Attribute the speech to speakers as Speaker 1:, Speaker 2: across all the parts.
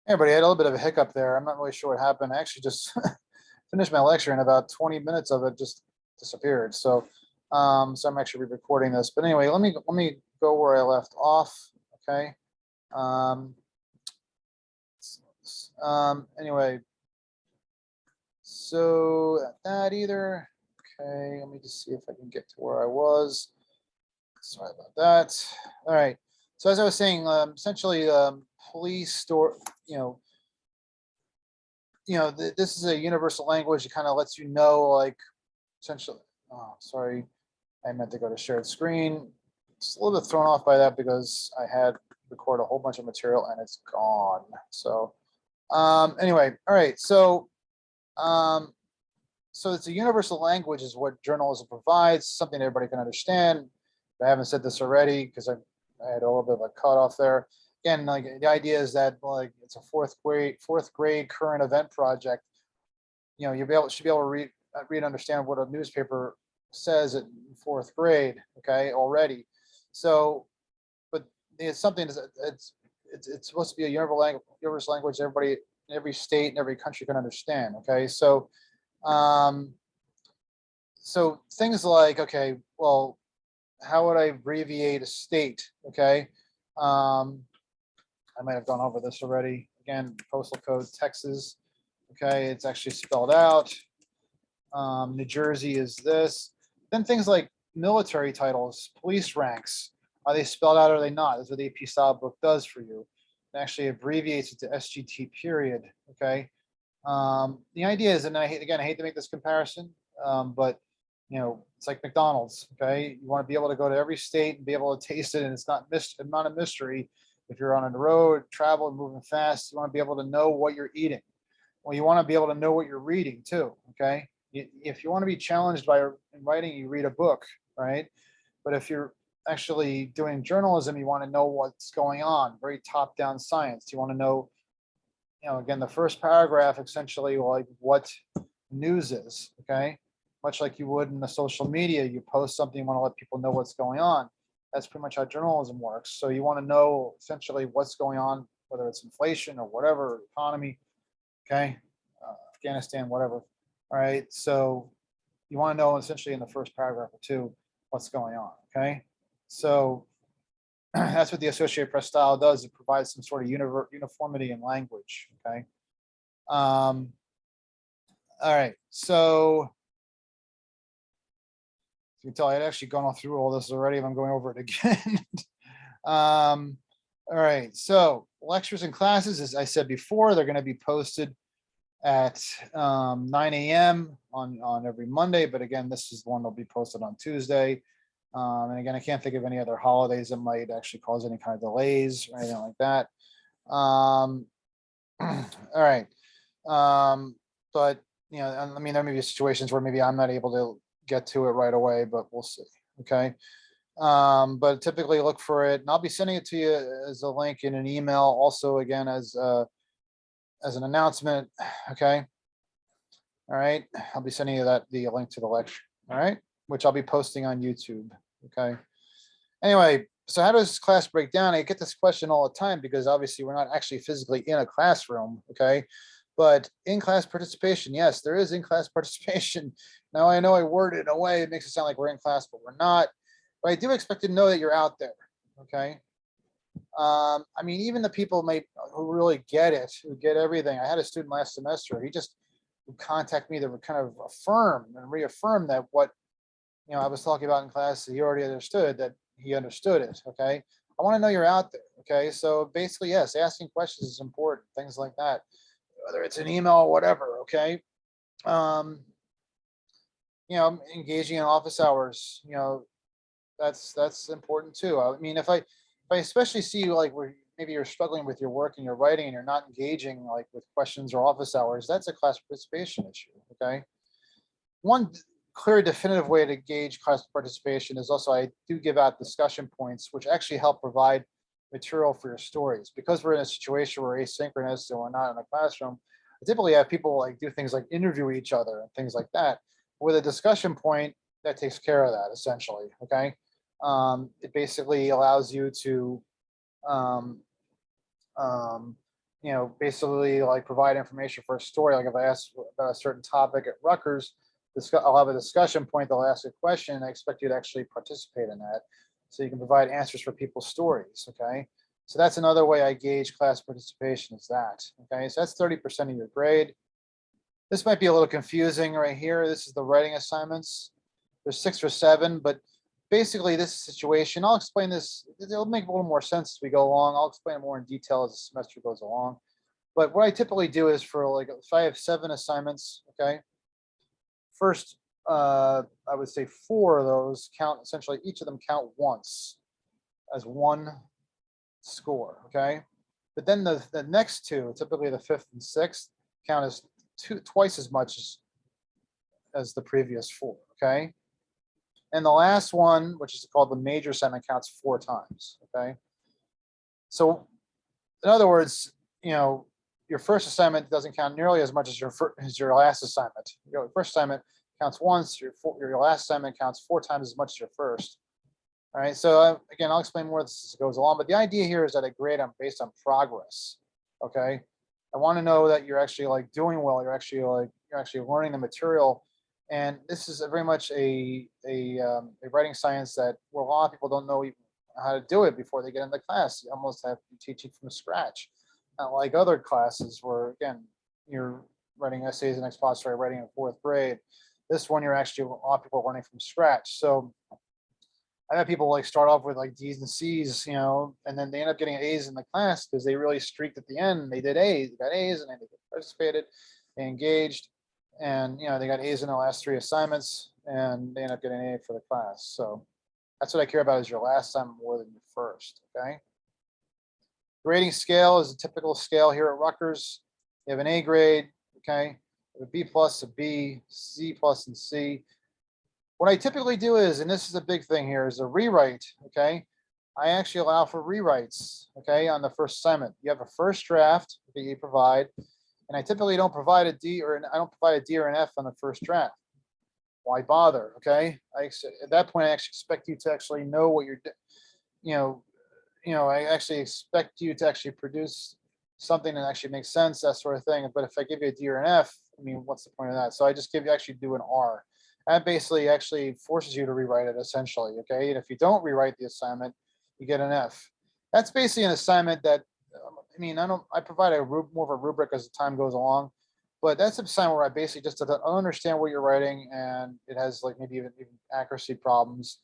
Speaker 1: Everybody had a little bit of a hiccup there. I'm not really sure what happened. I actually just finished my lecture and about 20 minutes of it just disappeared. So, so I'm actually re-recording this. But anyway, let me go where I left off. Okay. Anyway, so that either. Okay, let me just see if I can get to where I was. Sorry about that. All right. So as I was saying, essentially, police store, this is a universal language. It kind of lets you know, like, essentially. Oh, sorry, I meant to go to shared screen. It's a little bit thrown off by that because I had record a whole bunch of material and it's gone. So, anyway, all right. So, so it's a universal language is what journalism provides, something everybody can understand. I haven't said this already because I had a little bit of a cutoff there. Again, like the idea is that like it's a fourth grade current event project. You should be able to read and understand what a newspaper says in fourth grade. Okay, already. So, but it's something it's supposed to be a universal language everybody in every state and every country can understand. Okay, so so things like, okay, well, how would I abbreviate a state? Okay. I might have gone over this already. Again, postal code Texas. Okay, it's actually spelled out. New Jersey is this. Then things like military titles, police ranks. Are they spelled out or are they not? That's what the AP style book does for you. It actually abbreviates it to SGT period. Okay. The idea is, and I hate to make this comparison, but it's like McDonald's. Okay, you want to be able to go to every state and be able to taste it, and it's not a mystery. If you're on the road, travel, moving fast, you want to be able to know what you're eating. Well, you want to be able to know what you're reading too. Okay, if you want to be challenged by writing, you read a book, right? But if you're actually doing journalism, you want to know what's going on. Very top-down science. You want to know, again, the first paragraph essentially like what news is. Okay, much like you would in the social media, you post something, you want to let people know what's going on. That's pretty much how journalism works. So you want to know essentially what's going on, whether it's inflation or whatever, economy, okay, Afghanistan, whatever. All right. So you want to know essentially in the first paragraph or two what's going on. Okay. So that's what the Associated Press style does. It provides some sort of uniformity in language. Okay. All right. So you can tell I had actually gone through all this already. If I'm going over it again. All right. So lectures and classes, as I said before, they're going to be posted at 9 a.m. on every Monday. But again, this is the one that'll be posted on Tuesday. And again, I can't think of any other holidays that might actually cause any kind of delays or anything like that. All right. But, I mean, there may be situations where maybe I'm not able to get to it right away, but we'll see. Okay. But typically look for it, and I'll be sending it to you as a link in an email. Also, again, as an announcement. Okay. All right. I'll be sending you the link to the lecture. All right, which I'll be posting on YouTube. Okay. Anyway, so how does class break down? I get this question all the time because obviously we're not actually physically in a classroom. Okay. But in-class participation, yes, there is in-class participation. Now, I know I worded it in a way, it makes it sound like we're in class, but we're not. But I do expect to know that you're out there, okay? I mean, even the people who really get it, who get everything. I had a student last semester, he just would contact me to kind of affirm and reaffirm that what I was talking about in class, he already understood that he understood it, okay? I want to know you're out there, okay? So basically, yes, asking questions is important, things like that. Whether it's an email or whatever, okay? Engaging in office hours, that's important too. I mean, if I especially see you like where maybe you're struggling with your work and your writing and you're not engaging like with questions or office hours, that's a class participation issue, okay? One clear, definitive way to gauge class participation is also I do give out discussion points, which actually help provide material for your stories. Because we're in a situation where asynchronous and we're not in a classroom, I typically have people like do things like interview each other and things like that. With a discussion point, that takes care of that essentially. Okay, it basically allows you to basically like provide information for a story. Like if I ask about a certain topic at Rutgers, I'll have a discussion point. They'll ask a question, and I expect you to actually participate in that, so you can provide answers for people's stories. Okay, so that's another way I gauge class participation. Is that okay? So that's 30% of your grade. This might be a little confusing right here. This is the writing assignments. There's 6 or 7, but basically this situation, I'll explain this. It'll make a little more sense as we go along. I'll explain it more in detail as the semester goes along. But what I typically do is for like, if I have 7 assignments, okay, first, I would say 4 of those count, essentially each of them count once as one score, okay? But then the next 2, typically the 5th and 6th, count as twice as much as the previous 4, okay? And the last one, which is called the major assignment, counts 4 times, okay? So in other words, your first assignment doesn't count nearly as much as your last assignment. Your first assignment counts once, your last assignment counts 4 times as much as your first. All right, so again, I'll explain more as this goes along, but the idea here is that I grade based on progress, okay? I want to know that you're actually like doing well, you're actually learning the material. And this is very much a writing science that where a lot of people don't know even how to do it before they get into class. You almost have to teach it from scratch. Not like other classes where, again, you're writing essays and expository writing in 4th grade. This one, a lot of people are learning from scratch. So I've had people like start off with like D's and C's, and then they end up getting A's in the class because they really streaked at the end. They did A's, they got A's, and then they participated, they engaged, and they got A's in the last 3 assignments, and they end up getting an A for the class. So that's what I care about, is your last assignment more than your first. Okay. Grading scale is a typical scale here at Rutgers. You have an A grade, okay, a B plus, a B, C plus, and C. What I typically do is, and this is a big thing here, is a rewrite, okay? I actually allow for rewrites, okay, on the first assignment. You have a first draft that you provide, and I typically don't provide a D or I don't provide a D or an F on the first draft. Why bother, okay? At that point, I actually expect you to actually know what you're, I actually expect you to actually produce something that actually makes sense, that sort of thing. But if I give you a D or an F, I mean, what's the point of that? So I just actually do an R. That basically actually forces you to rewrite it, essentially, okay? And if you don't rewrite the assignment, you get an F. That's basically an assignment that, I provide more of a rubric as the time goes along, but that's an assignment where I basically just understand what you're writing, and it has like maybe even accuracy problems.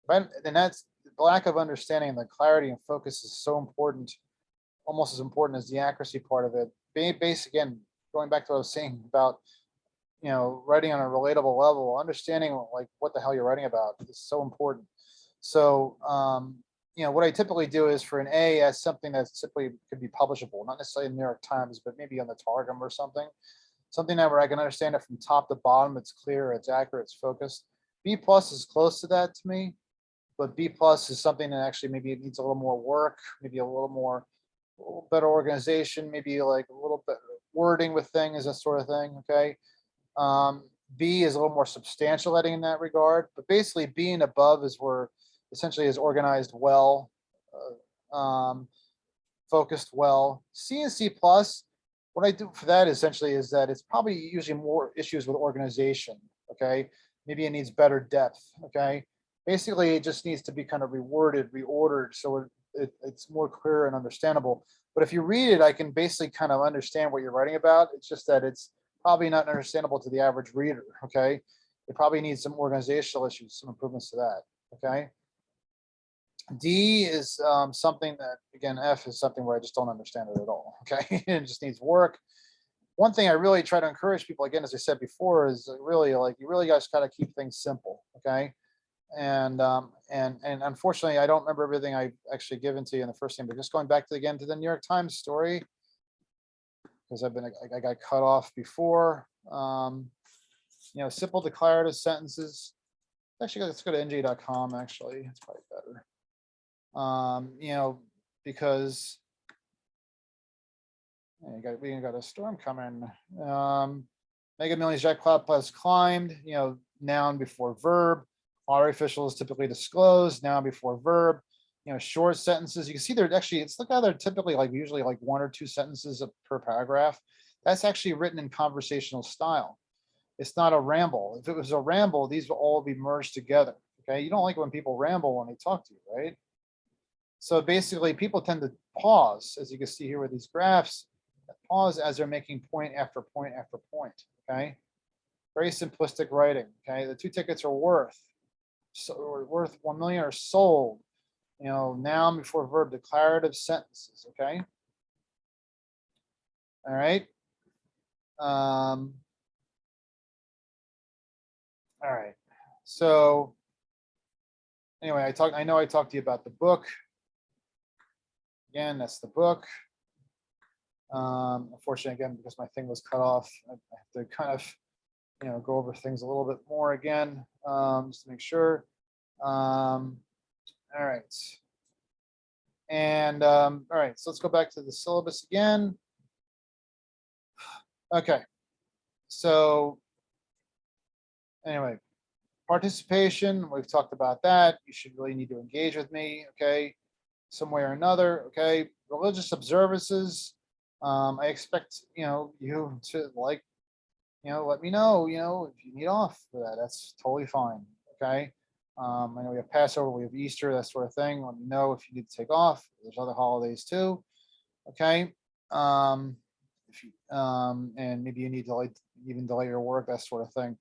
Speaker 1: But and that's the lack of understanding, the clarity and focus is so important, almost as important as the accuracy part of it. Again, going back to what I was saying about writing on a relatable level, understanding like what the hell you're writing about is so important. So what I typically do is for an A, as something that simply could be publishable, not necessarily in the New York Times, but maybe on the Targum or something that where I can understand it from top to bottom. It's clear, it's accurate, it's focused. B plus is close to that to me, but B plus is something that actually maybe it needs a little more work, maybe a little better organization, maybe like a little bit wording with things, that sort of thing. Okay. B is a little more substantial editing in that regard, but basically B and above is where essentially is organized well, focused well. C and C plus, what I do for that essentially is that it's probably usually more issues with organization. Okay, maybe it needs better depth. Okay, basically it just needs to be kind of reworded, reordered, so it's more clear and understandable. But if you read it, I can basically kind of understand what you're writing about. It's just that it's probably not understandable to the average reader. Okay, it probably needs some organizational issues, some improvements to that. Okay. D is something that, again, F is something where I just don't understand it at all. Okay, it just needs work. One thing I really try to encourage people, again, as I said before, is really like you really guys got to keep things simple. Okay, and unfortunately, I don't remember everything I've actually given to you in the first thing, but just going back to again to the New York Times story, because I got cut off before. Simple declarative sentences. Actually, let's go to nj.com. Actually, it's probably better. Because we got a storm coming. Mega Millions jet cloud plus climbed. Noun before verb. Water official is typically disclosed. Noun before verb. short sentences. You can see they're actually, look how they're typically like usually like 1 or 2 sentences per paragraph. That's actually written in conversational style. It's not a ramble. If it was a ramble, these will all be merged together. Okay. You don't like when people ramble when they talk to you, right? So basically, people tend to pause, as you can see here with these graphs, pause as they're making point after point after point. Okay. Very simplistic writing. Okay. The 2 tickets are worth 1 million or sold. Noun before verb, declarative sentences. Okay. All right. All right. So anyway, I know I talked to you about the book. Again, that's the book. Unfortunately, again, because my thing was cut off, I have to kind of, go over things a little bit more again, just to make sure. All right. And all right, so let's go back to the syllabus again. Okay. So anyway, participation, we've talked about that. You should really need to engage with me, okay, some way or another, okay. Religious observances, I expect, you to like, let me know, if you need off for that, that's totally fine, okay. I know we have Passover, we have Easter, that sort of thing. Let me know if you need to take off. There's other holidays too, okay. If you, and maybe you need to even delay your work, that sort of thing.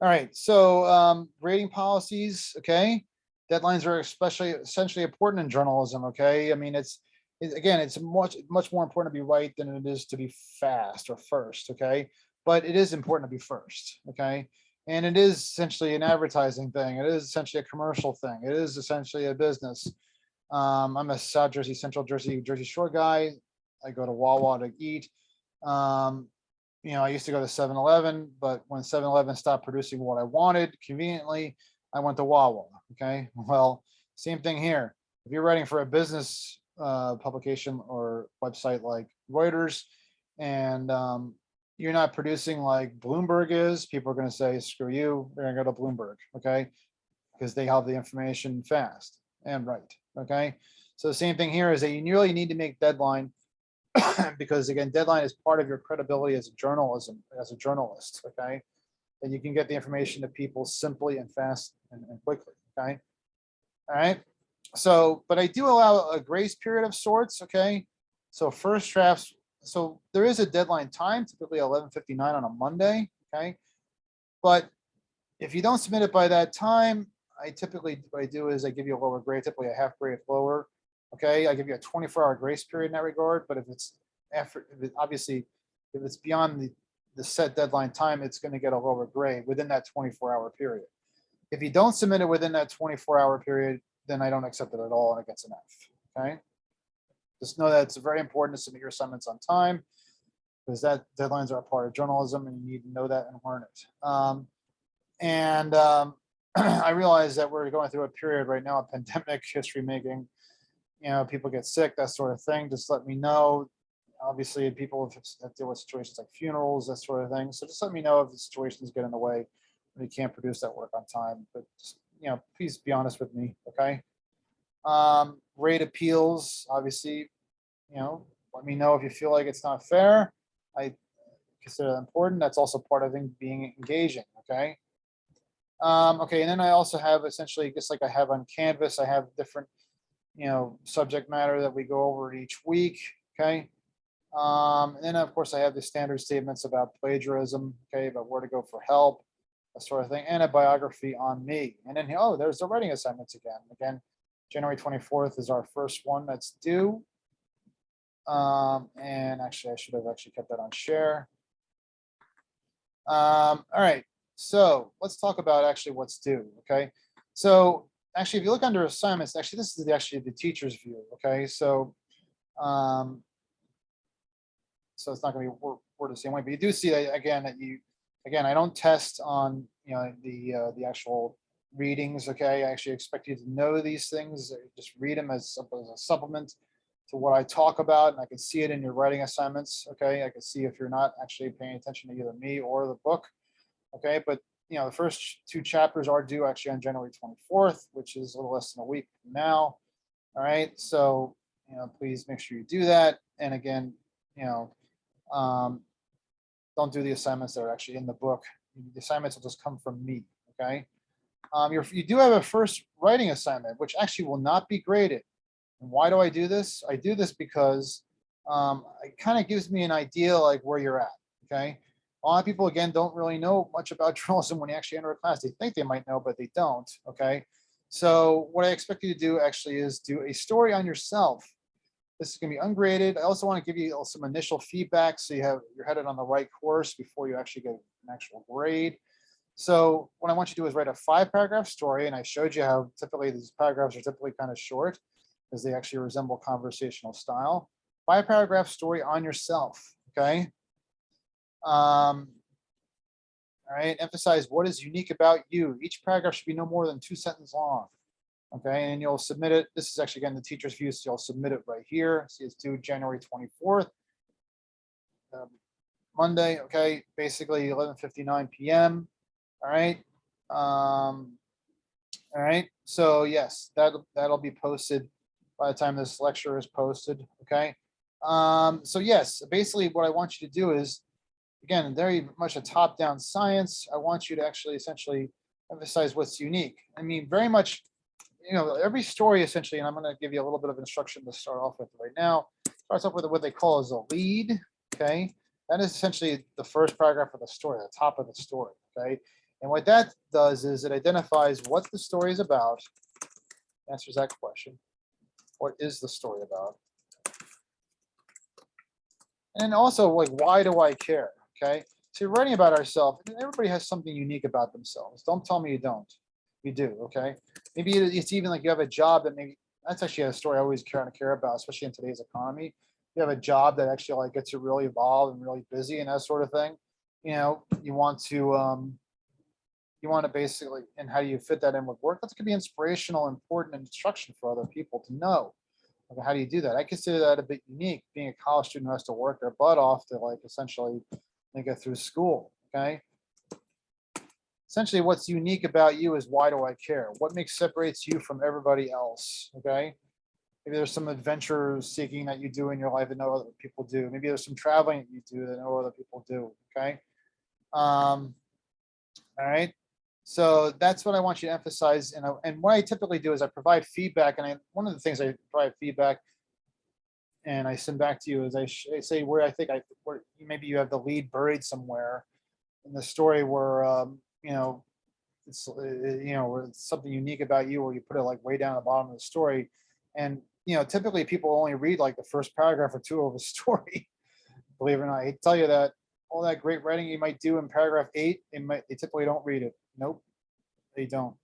Speaker 1: All right, so grading policies, okay. Deadlines are essentially important in journalism, okay. I mean, again, it's much more important to be right than it is to be fast or first, okay. But it is important to be first, okay. And it is essentially an advertising thing. It is essentially a commercial thing. It is essentially a business. I'm a South Jersey, Central Jersey, Jersey Shore guy. I go to Wawa to eat. I used to go to 7-Eleven, but when 7-Eleven stopped producing what I wanted conveniently, I went to Wawa. Okay. Well, same thing here. If you're writing for a business publication or website like Reuters, and you're not producing like Bloomberg is, people are going to say, screw you, they're going to go to Bloomberg. Okay. Because they have the information fast and right. Okay. So the same thing here is that you really need to make deadline because again, deadline is part of your credibility as a journalist, okay? And you can get the information to people simply and fast and quickly, okay? All right. So, but I do allow a grace period of sorts, okay? So first drafts, so there is a deadline time, typically 11:59 on a Monday, okay? But if you don't submit it by that time, what I do is I give you a lower grade, typically a half grade lower. Okay, I give you a 24-hour grace period in that regard. But if it's obviously, if it's beyond the set deadline time, it's going to get a lower grade within that 24-hour period. If you don't submit it within that 24-hour period, then I don't accept it at all and it gets an F. Okay, just know that it's very important to submit your assignments on time because that deadlines are a part of journalism and you need to know that and learn it. I realize that we're going through a period right now of pandemic history making. People get sick, that sort of thing. Just let me know. Obviously, people have deal with situations like funerals, that sort of thing. So just let me know if the situations get in the way when you can't produce that work on time. But just, please be honest with me, okay? Rate appeals, obviously, let me know if you feel like it's not fair. I consider that important. That's also part of being engaging, okay? Okay, and then I also have essentially, just like I have on Canvas, I have different, subject matter that we go over each week, okay? And then of course I have the standard statements about plagiarism, okay, about where to go for help, that sort of thing, and a biography on me. And then, there's the writing assignments again. Again, January 24th is our first one that's due. And actually, I should have actually kept that on share. All right. So let's talk about actually what's due. Okay. So actually, if you look under assignments, actually, this is actually the teacher's view. Okay. So, so it's not going to be word the same way, but you do see that again, I don't test on, the actual readings. Okay. I actually expect you to know these things. Just read them as a supplement to what I talk about. And I can see it in your writing assignments. Okay. I can see if you're not actually paying attention to either me or the book. Okay, but the first 2 chapters are due actually on January 24th, which is a little less than a week from now. All right, so please make sure you do that. And again, you know, don't do the assignments that are actually in the book. The assignments will just come from me. Okay. You do have a first writing assignment, which actually will not be graded. And why do I do this? I do this because it kind of gives me an idea like where you're at. Okay. A lot of people, again, don't really know much about journalism when you actually enter a class. They think they might know, but they don't. Okay. So what I expect you to do actually is do a story on yourself. This is going to be ungraded. I also want to give you some initial feedback so you're headed on the right course before you actually get an actual grade. So what I want you to do is write a 5-paragraph story, and I showed you how typically these paragraphs are typically kind of short because they actually resemble conversational style. 5-paragraph story on yourself, okay? All right, emphasize what is unique about you. Each paragraph should be no more than 2 sentences long. Okay, and you'll submit it. This is actually, again, the teacher's view, so you'll submit it right here. See, it's due January 24th, Monday, okay, basically 11:59 p.m. All right. All right, so yes, that'll be posted by the time this lecture is posted, okay? So yes, basically what I want you to do is, again, very much a top-down science. I want you to actually essentially emphasize what's unique. I mean, very much, every story essentially, and I'm going to give you a little bit of instruction to start off with right now. Starts off with what they call as a lead, okay? That is essentially the first paragraph of the story, the top of the story, okay? And what that does is it identifies what the story is about, answers that question. What is the story about? And also, like, why do I care, okay? So you're writing about ourselves, and everybody has something unique about themselves. Don't tell me you don't. You do, okay? Maybe it's even like you have a job that maybe, that's actually a story I always kind of care about, especially in today's economy. You have a job that actually like gets you really involved and really busy and that sort of thing. You want to basically, and how do you fit that in with work? That's going to be inspirational, important, and instruction for other people to know. Okay, how do you do that? I consider that a bit unique, being a college student who has to work their butt off to like essentially get through school. Okay. Essentially, what's unique about you is why do I care? What separates you from everybody else? Okay. Maybe there's some adventure seeking that you do in your life that no other people do. Maybe there's some traveling that you do that no other people do. Okay. All right. So that's what I want you to emphasize. And what I typically do is I provide feedback. And one of the things I provide feedback and I send back to you is I say where I think where maybe you have the lead buried somewhere in the story where, it's, where it's something unique about you, or you put it like way down at the bottom of the story. And, typically people only read like the first paragraph or two of a story. Believe it or not, I tell you that all that great writing you might do in paragraph 8, they typically don't read it. Nope, they don't.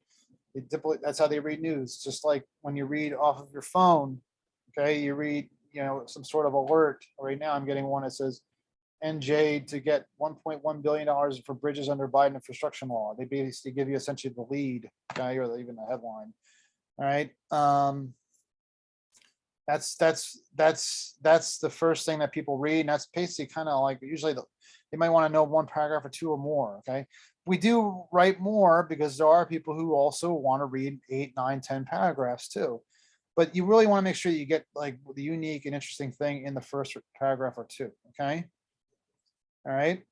Speaker 1: That's how they read news. Just like when you read off of your phone, okay, you read, some sort of alert. Right now, I'm getting one that says NJ to get $1.1 billion for bridges under Biden infrastructure law. They basically give you essentially the lead, okay, or even the headline. All right. That's the first thing that people read, and that's basically kind of like usually they might want to know 1 paragraph or 2 or more. Okay, we do write more because there are people who also want to read 8, 9, 10 paragraphs too, but you really want to make sure you get like the unique and interesting thing in the first paragraph or 2. Okay, all right.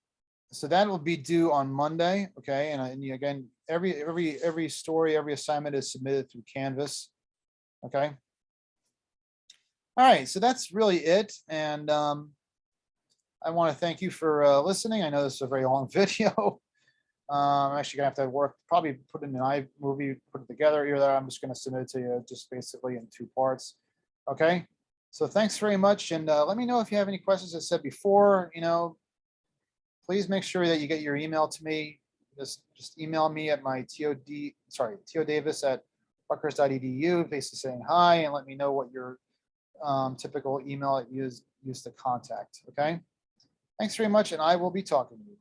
Speaker 1: So that will be due on Monday. Okay, and again, every story, every assignment is submitted through Canvas. Okay. All right, so that's really it. And I want to thank you for listening. I know this is a very long video. I'm actually gonna have to probably put in an iMovie, put it together. Either I'm just gonna submit it to you just basically in 2 parts. Okay, so thanks very much. And let me know if you have any questions. As I said before, please make sure that you get your email to me. Just email me at my todavis@rutgers.edu, basically saying hi, and let me know what your typical email I use to contact. Okay. Thanks very much, and I will be talking to you.